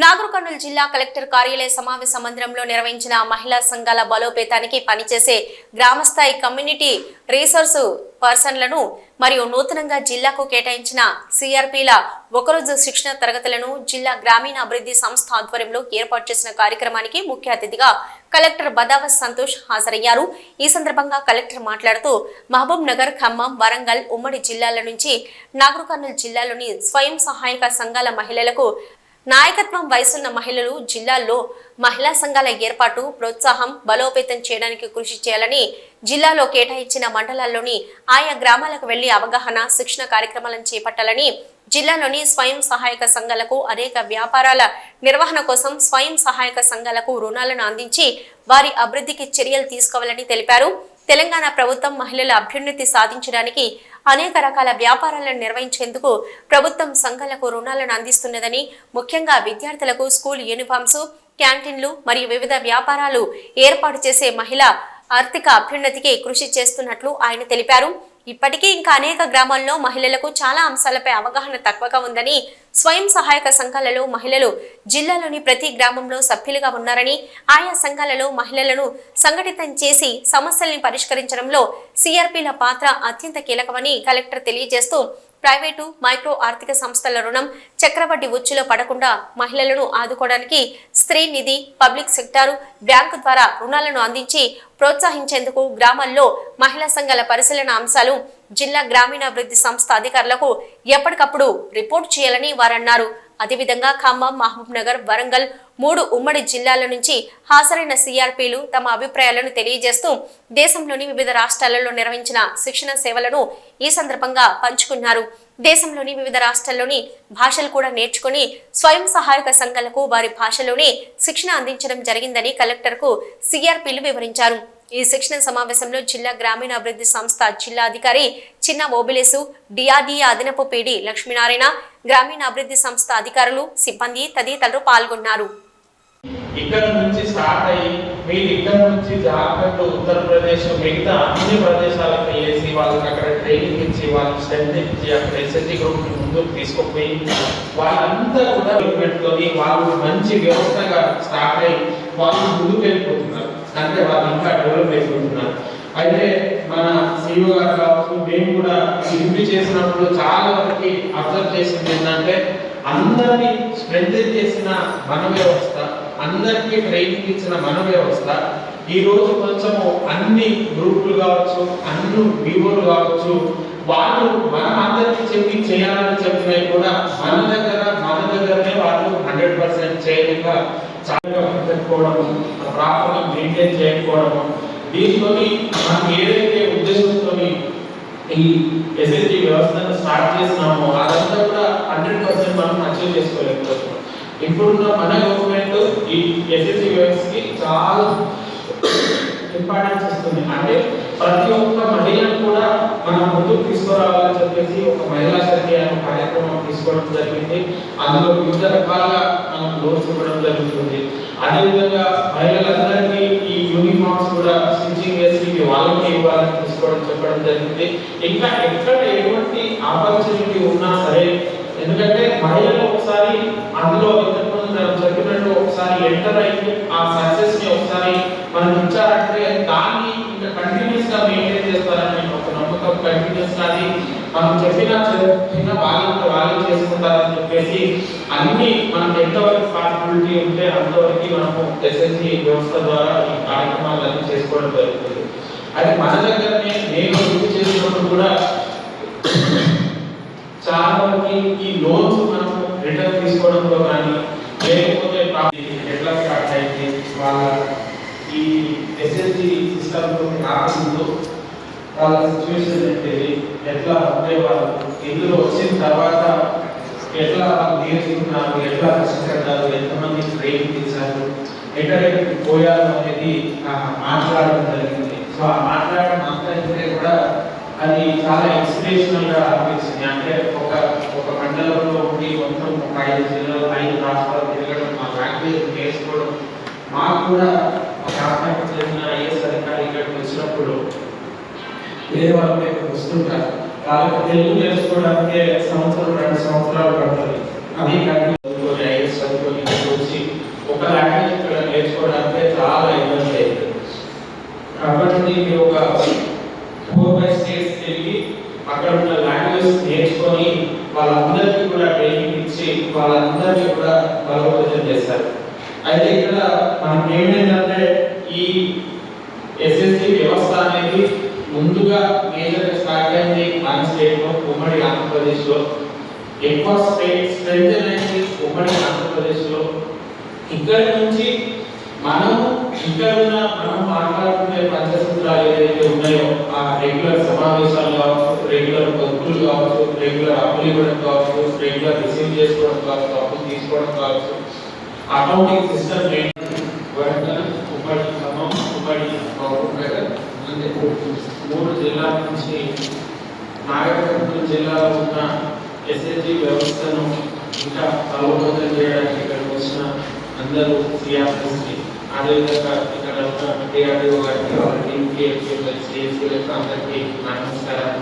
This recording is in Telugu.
నాగర్ కర్నూలు జిల్లా కలెక్టర్ కార్యాలయ సమావేశ మందిరంలో నిర్వహించిన మహిళా సంఘాల బలోపేతానికి పనిచేసే గ్రామస్థాయి కమ్యూనిటీ రీసోర్స్ పర్సన్లను మరియు నూతనంగా జిల్లాకు కేటాయించిన సిఆర్పీల ఒకరోజు శిక్షణ తరగతులను జిల్లా గ్రామీణ అభివృద్ధి సంస్థ ఆధ్వర్యంలో ఏర్పాటు చేసిన కార్యక్రమానికి ముఖ్య అతిథిగా కలెక్టర్ బదావత్ సంతోష్ హాజరయ్యారు. ఈ సందర్భంగా కలెక్టర్ మాట్లాడుతూ మహబూబ్ నగర్, ఖమ్మం, వరంగల్ ఉమ్మడి జిల్లాల నుంచి నాగర్ కర్నూలు జిల్లాలోని స్వయం సహాయక సంఘాల మహిళలకు నాయకత్వం వయసున్న మహిళలు జిల్లాల్లో మహిళా సంఘాల ఏర్పాటు, ప్రోత్సాహం, బలోపేతం చేయడానికి కృషి చేయాలని జిల్లాలో కేటాయించిన మండలాల్లోని ఆయా గ్రామాలకు వెళ్లి అవగాహన, శిక్షణ కార్యక్రమాలను చేపట్టాలని, జిల్లాలోని స్వయం సహాయక సంఘాలకు అనేక వ్యాపారాల నిర్వహణ కోసం స్వయం సహాయక సంఘాలకు రుణాలను అందించి వారి అభివృద్ధికి చర్యలు తీసుకోవాలని తెలిపారు. తెలంగాణ ప్రభుత్వం మహిళల అభ్యున్నతి సాధించడానికి అనేక రకాల వ్యాపారాలను నిర్వహించేందుకు ప్రభుత్వం సంఘాలకు రుణాలను అందిస్తున్నదని, ముఖ్యంగా విద్యార్థులకు స్కూల్ యూనిఫామ్స్, క్యాంటీన్లు మరియు వివిధ వ్యాపారాలు ఏర్పాటు చేసే మహిళా ఆర్థిక అభ్యున్నతికి కృషి చేస్తున్నట్లు ఆయన తెలిపారు. ఇప్పటికీ ఇంకా అనేక గ్రామాల్లో మహిళలకు చాలా అంశాలపై అవగాహన తక్కువగా ఉందని, స్వయం సహాయక సంఘాలలో మహిళలు జిల్లాలోని ప్రతి గ్రామంలో సభ్యులుగా ఉన్నారని, ఆయా సంఘాలలో మహిళలను సంఘటితం చేసి సమస్యల్ని పరిష్కరించడంలో సిఆర్పీల పాత్ర అత్యంత కీలకమని కలెక్టర్ తెలియజేస్తూ, ప్రైవేటు, మైక్రో ఆర్థిక సంస్థల రుణం చక్రవడ్డీ ఉచ్చులో పడకుండా మహిళలను ఆదుకోవడానికి స్త్రీ నిధి, పబ్లిక్ సెక్టారు బ్యాంకు ద్వారా రుణాలను అందించి ప్రోత్సహించేందుకు గ్రామాల్లో మహిళా సంఘాల పరిశీలన అంశాలు జిల్లా గ్రామీణాభివృద్ధి సంస్థ అధికారులకు ఎప్పటికప్పుడు రిపోర్ట్ చేయాలని వారన్నారు. అదేవిధంగా ఖమ్మం, మహబూబ్ నగర్, వరంగల్ 3 ఉమ్మడి జిల్లాల నుంచి హాజరైన సిఆర్పీలు తమ అభిప్రాయాలను తెలియజేస్తూ దేశంలోని వివిధ రాష్ట్రాలలో నిర్వహించిన శిక్షణ సేవలను ఈ సందర్భంగా పంచుకున్నారు. దేశంలోని వివిధ రాష్ట్రాల్లోని భాషలు కూడా నేర్చుకుని స్వయం సహాయక సంఘాలకు వారి భాషలోనే శిక్షణ అందించడం జరిగిందని కలెక్టర్కు సిఆర్పీలు వివరించారు. ఈ శిక్షణ సమావేశంలో జిల్లా గ్రామీణాభివృద్ధి సంస్థ జిల్లా అధికారి చిన్న ఓబిలేసు, డిఆర్డీఏ అదనపు పీడీ లక్ష్మీనారాయణ, గ్రామీణాభివృద్ధి సంస్థ అధికారులు, సిబ్బంది తదితరులు పాల్గొన్నారు. ఇక్కడ నుంచి స్టార్ట్ అయ్యి మీరు ఇక్కడ నుంచి జార్ఖండ్, ఉత్తరప్రదేశ్ మిగతా అన్ని ప్రదేశాలకు వెళ్ళేసి వాళ్ళకి అక్కడ ట్రైనింగ్ ఇచ్చి వాళ్ళకి స్ట్రెంత్ ఇచ్చి అక్కడ ఎస్ఎస్జి గ్రూప్ ముందుకు తీసుకుపోయి వాళ్ళంతా కూడా పెట్టుకొని వాళ్ళు మంచి వ్యవస్థగా స్టార్ట్ అయ్యి వాళ్ళు ముందుకు వెళ్ళిపోతున్నారు. అంటే వాళ్ళు ఇంకా డెవలప్ అయిపోతున్నారు. అయితే మన సిఇఓ గారు కావచ్చు, మేము కూడా రివ్యూ చేసినప్పుడు చాలా వరకు అబ్జర్వ్ చేసింది ఏంటంటే అందరినీ స్ట్రెంత్ చేసిన మన వ్యవస్థ, అందరికీ ట్రైనింగ్ ఇచ్చిన మన వ్యవస్థ ఈ రోజు కొంచెము అన్ని గ్రూపులు కావచ్చు, అన్ని వివోలు కావచ్చు, వాళ్ళు మనం అందరికీ చెప్పి చేయాలని చెప్పినవి కూడా మన దగ్గరనే వాళ్ళు 100% చేయలేక చాలా పెట్టుకోవడము, ప్రాపర్గా మెయింటైన్ చేయకపోవడము, దీంతో మనం ఏదైతే ఉద్దేశంతో ఈ ఎస్ఎస్జి వ్యవస్థను స్టార్ట్ చేసినామో అదంతా కూడా 100% మనం అచీవ్ చేసుకోలేకపోతున్నాం. ఇప్పుడున్న మన గవర్నమెంట్ ఈ ఎస్ఎస్జి వ్యవస్థకి చాలా ఇంపార్టెన్స్ ఇస్తుంది. అంటే ప్రతి ఒక్క మహిళను కూడా మనం ముందుకు తీసుకురావాలని చెప్పేసి ఒక మహిళా శక్తి అనే కార్యక్రమం తీసుకోవడం జరిగింది. అందులో వివిధ రకాలుగా మనం లోన్స్ ఇవ్వడం జరుగుతుంది. అదేవిధంగా మహిళలందరికీ ఈ యూనిఫామ్స్ కూడా స్టిచ్చింగ్ చేసి వాళ్ళకి ఇవ్వాలని తీసుకోవడం చెప్పడం జరిగింది. ఇంకా ఎక్కడ ఎటువంటి ఆపర్చునిటీ ఉన్నా సరే, ఎందుకంటే మహిళలు ఒకసారి అందులో చెప్పినట్టు ఒకసారి ఎంటర్ అయ్యి ఆ సక్సెస్ ని ఒకసారి మనం ఇచ్చారంటే దాన్ని ఇంకా కంటిన్యూస్ గా మెయింటైన్ చేస్తారని ఒక నమ్మకం, కంటిన్యూస్ గా మనం చెప్పిన వాళ్ళే చేసుకుంటారని చెప్పేసి అన్ని మనకు ఎంతవరకు పాసిబిలిటీ ఉంటే అంతవరకు మనము ఎస్ఎస్జి వ్యవస్థ ద్వారా ఈ కార్యక్రమాలన్నీ చేసుకోవడం జరుగుతుంది. అది మన దగ్గరనే నేను రివ్యూ చేసినప్పుడు కూడా చాలా వరకు ఈ లోన్స్ మనం రిటర్న్ తీసుకోవడంలో కానీ లేకపోతే ఎట్లా స్టార్ట్ అయింది వాళ్ళ ఈ ఎస్ఎస్జి సిస్టంలో రాకముందు వాళ్ళ సిచ్యువేషన్ ఏంటిది, ఎట్లా ఉండేవాళ్ళు, ఇందులో వచ్చిన తర్వాత ఎట్లా నేర్చుకున్నారు, ఎట్లా కష్టపడ్డారు, ఎంతమంది ట్రైనింగ్ తీశారు, ఎక్కడెక్కడికి పోయారు అనేది మాట్లాడడం జరిగింది. సో ఆ మాట్లాడడం అంతా అయితే కూడా అది చాలా ఇన్స్పిరేషనల్ గా అనిపించింది. అంటే ఒక మండలంలో ఉండి మొత్తం ఒక 5 జిల్లాలు 5 రాష్ట్రాలు తిరగడం, మా లాంగ్వేజ్ నేర్చుకోవడం, మాకు కూడా రాష్ట్రానికి చెందిన ఐఏఎస్ అధికారి ఇక్కడికి వచ్చినప్పుడు వేరే వాళ్ళు ఇక్కడ వస్తుంటారు. వాళ్ళకి తెలుగు నేర్చుకోవడానికి 1-2 సంవత్సరాలు పడుతుంది. అది కానీ ఐఏఎస్ చదువుకొని మీరు ఒక 4-5 స్టేట్స్ వెళ్ళి అక్కడ ఉన్న లాంగ్వేజ్ నేర్చుకొని వాళ్ళందరికీ కూడా ట్రైనింగ్ ఇచ్చి వాళ్ళందరికీ కూడా బలోపేతం చేస్తారు. అయితే ఇక్కడ మనకి ఏమైందంటే ఈ ఎస్ఎస్సి వ్యవస్థ అనేది ముందుగా మేజర్గా స్టార్ట్ అయింది మన స్టేట్లో, ఉమ్మడి ఆంధ్రప్రదేశ్లో. ఎక్కువ స్ట్రెంత్ అనేది ఉమ్మడి ఆంధ్రప్రదేశ్లో. ఇక్కడ నుంచి మనం మాట్లాడుకునే పంచసూత్రాలు ఏదైతే ఉన్నాయో ఆ రెగ్యులర్ సమావేశాలు కావచ్చు, రెగ్యులర్ బతుకులు కావచ్చు, రెగ్యులర్ అప్పులు ఇవ్వడం కావచ్చు, రెగ్యులర్ రిసీవ్ చేసుకోవడం కావచ్చు, అప్పులు తీసుకోవడం కావచ్చు, అకౌంటింగ్ సిస్టమ్ వరంగల్, ఉమ్మడి ఖమ్మం, ఉమ్మడి మహబూబ్నగర్, అంటే 3 జిల్లాల నుంచి నాగపట్నం జిల్లాలో ఉన్న ఎస్ఎస్జి వ్యవస్థను ఇంకా బలోపేతం చేయడానికి ఇక్కడికి వచ్చిన అందరూ సిఆర్ఎస్కి, అదేవిధంగా ఇక్కడ ఉన్న డిఆర్డిఓ గారికి, వాళ్ళ టీంకి, సిఎస్సీలకు అందరికీ నమస్కారం.